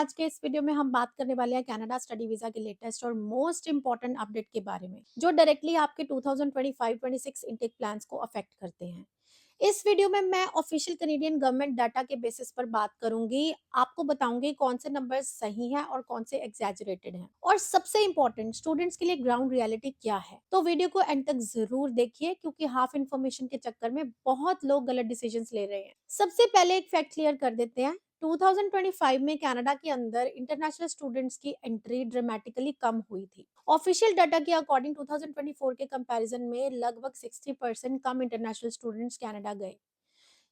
आज के इस वीडियो में हम बात करने वाले हैं कनाडा स्टडी वीजा के लेटेस्ट और मोस्ट इंपॉर्टेंट अपडेट के बारे में जो डायरेक्टली आपके 2025-26 इनटेक प्लान्स को अफेक्ट करते हैं। इस वीडियो में मैं ऑफिशियल कनेडियन गवर्नमेंट डाटा के बेसिस पर बात करूंगी। आपको बताऊंगी कौन से नंबर्स सही हैं और कौन से एग्जैजरेटेड हैं, और सबसे इंपॉर्टेंट स्टूडेंट्स के लिए ग्राउंड रियलिटी क्या है। तो वीडियो को एंड तक जरूर देखिए क्योंकि हाफ इन्फॉर्मेशन के चक्कर में बहुत लोग गलत डिसीजंस ले रहे हैं। सबसे पहले एक फैक्ट क्लियर कर देते हैं। 2025 में कनाडा के अंदर इंटरनेशनल स्टूडेंट्स की एंट्री ड्रामेटिकली कम हुई थी। ऑफिशियल डाटा के अकॉर्डिंग 2024 के कंपैरिजन में लगभग 60% कम इंटरनेशनल स्टूडेंट्स कनाडा गए।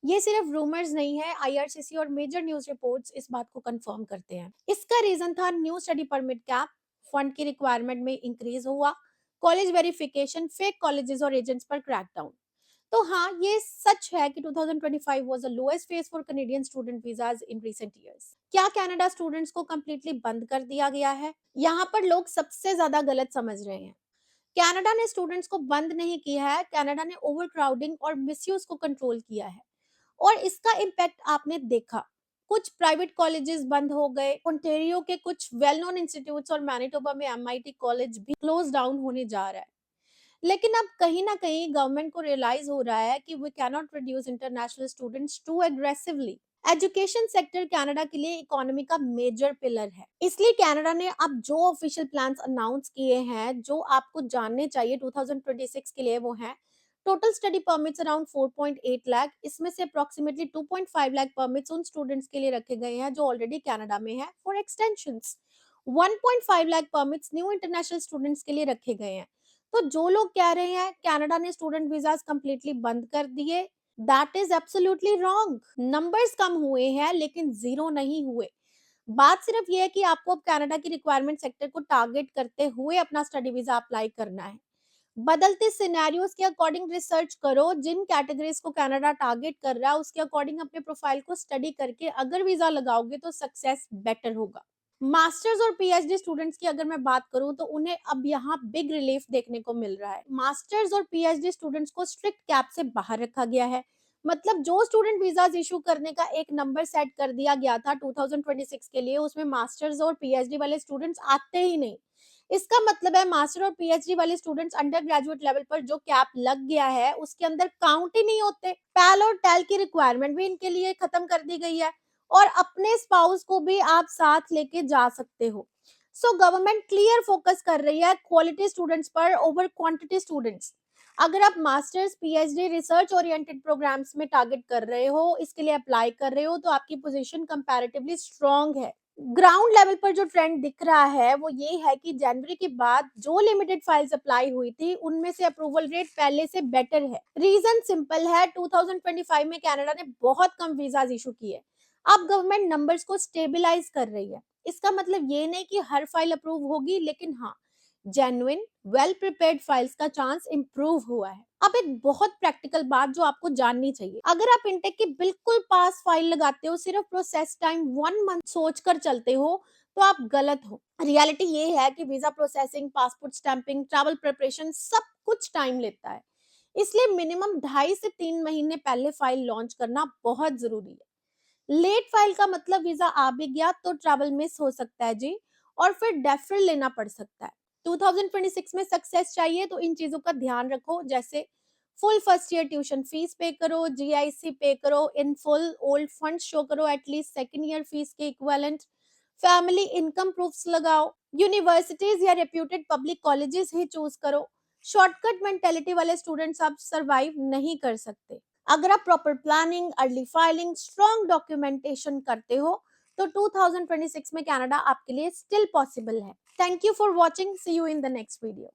ये सिर्फ रूमर्स नहीं है, आईआरसीसी और मेजर न्यूज रिपोर्ट्स इस बात को कंफर्म करते हैं। इसका रीजन था new study permit cap, fund की रिक्वायरमेंट में इंक्रीज हुआ, कॉलेज वेरिफिकेशन, फेक कॉलेजेस और एजेंट्स पर क्रैकडाउन। तो हाँ, ये सच है कि 2025 was the lowest phase for Canadian student visas in recent years. क्या कनाडा स्टूडेंट्स को कंप्लीटली बंद कर दिया गया है? यहाँ पर लोग सबसे ज्यादा गलत समझ रहे हैं। कनाडा ने स्टूडेंट्स को बंद नहीं किया है, कनाडा ने ओवरक्राउडिंग और मिसयूज को कंट्रोल किया है, और इसका इम्पैक्ट आपने देखा। कुछ प्राइवेट कॉलेजेस बंद हो गए, ओंटारियो के कुछ वेल नोन इंस्टीट्यूट्स और मैनिटोबा में एमआईटी कॉलेज भी क्लोज डाउन होने जा रहा है। लेकिन अब कहीं ना कहीं गवर्नमेंट को रियलाइज हो रहा है कि we can not reduce international students too aggressively. Education sector Canada के लिए इकोनॉमी का मेजर पिलर है, इसलिए कनाडा ने अब जो ऑफिशियल प्लान्स अनाउंस किए हैं, जो आपको जानने चाहिए 2026 के लिए, वो हैं total study permits around 4.8 lakh. इसमें से अप्रोक्सीमेटली 2.5 लाख परमिट्स उन स्टूडेंट्स के लिए रखे गए हैं जो ऑलरेडी कनाडा में है for extensions. 1.5 lakh permits new international students के लिए रखे गए हैं। तो जो लोग कह रहे हैं कनाडा ने स्टूडेंट वीजास कंप्लीटली बंद कर दिए, that is absolutely wrong. Numbers कम हुए हैं लेकिन जीरो नहीं हुए। बात सिर्फ ये है कि आपको अब कनाडा की रिक्वायरमेंट सेक्टर को टारगेट करते हुए अपना स्टडी वीजा अप्लाई करना है। बदलते सिनेरियोज के अकॉर्डिंग रिसर्च करो, जिन कैटेगरीज को कनाडा टारगेट कर रहा है उसके अकॉर्डिंग अपने प्रोफाइल को स्टडी करके अगर वीजा लगाओगे तो सक्सेस बेटर होगा। मास्टर्स और पीएचडी स्टूडेंट्स की अगर मैं बात करूं तो उन्हें अब यहाँ बिग रिलीफ देखने को मिल रहा है। मास्टर्स और पीएचडी स्टूडेंट्स को स्ट्रिक्ट कैप से बाहर रखा गया है। मतलब जो स्टूडेंट वीजास इशू करने का एक नंबर सेट कर दिया गया था 2026 के लिए, उसमें मास्टर्स और पीएचडी वाले स्टूडेंट्स आते ही नहीं। इसका मतलब है मास्टर और पीएचडी वाले स्टूडेंट्स अंडर ग्रेजुएट लेवल पर जो कैप लग गया है उसके अंदर काउंट ही नहीं होते। पैल और टेल की रिक्वायरमेंट भी इनके लिए खत्म कर दी गई है, और अपने स्पाउस को भी आप साथ लेके जा सकते हो। सो गवर्नमेंट क्लियर फोकस कर रही है क्वालिटी स्टूडेंट्स पर ओवर क्वांटिटी स्टूडेंट्स। अगर आप masters PhD research oriented programmes में टारगेट कर रहे हो, इसके लिए अप्लाई कर रहे हो, तो आपकी पोजीशन कंपैरेटिवली स्ट्रांग है। ग्राउंड लेवल पर जो ट्रेंड दिख रहा है वो ये है कि जनवरी के बाद जो लिमिटेड फाइल्स अप्लाई हुई थी उनमें से अप्रूवल रेट पहले से बेटर है। रीजन सिंपल है, 2025 में कनाडा ने बहुत कम वीजाज इशू किए। अब गवर्नमेंट नंबर्स को स्टेबलाइज कर रही है। इसका मतलब ये नहीं कि हर फाइल अप्रूव होगी, लेकिन हाँ, जेन्युइन वेल प्रिपेयर्ड फाइल्स का चांस इंप्रूव हुआ है। अब एक बहुत प्रैक्टिकल बात जो आपको जाननी चाहिए, अगर आप इंटेक की बिल्कुल पास फाइल लगाते हो, सिर्फ प्रोसेस टाइम 1 मंथ सोच कर चलते हो, तो आप गलत हो। रियलिटी ये है कि visa processing, passport stamping, travel preparation सब कुछ टाइम लेता है। इसलिए मिनिमम 2.5 से 3 महीने पहले फाइल लॉन्च करना बहुत जरूरी है। लेट फाइल का मतलब वीजा आ भी गया तो ट्रैवल मिस हो सकता है जी, और फिर डेफर लेना पड़ सकता है। 2026 में सक्सेस चाहिए तो इन चीजों का ध्यान रखो, जैसे full first year tuition fees पे करो, जीआईसी पे करो in full, old fund show करो एटलीस्ट सेकंड ईयर फीस के इक्विवेलेंट, फैमिली इनकम प्रूफ्स लगाओ, यूनिवर्सिटीज या रेप्यूटेड पब्लिक कॉलेजेस ही चूज करो। शॉर्टकट मेंटेलिटी वाले स्टूडेंट्स अब सरवाइव नहीं कर सकते। अगर आप proper planning, early filing, strong documentation करते हो तो 2026 में कनाडा आपके लिए स्टिल पॉसिबल है। Thank you for watching, C you in the next video.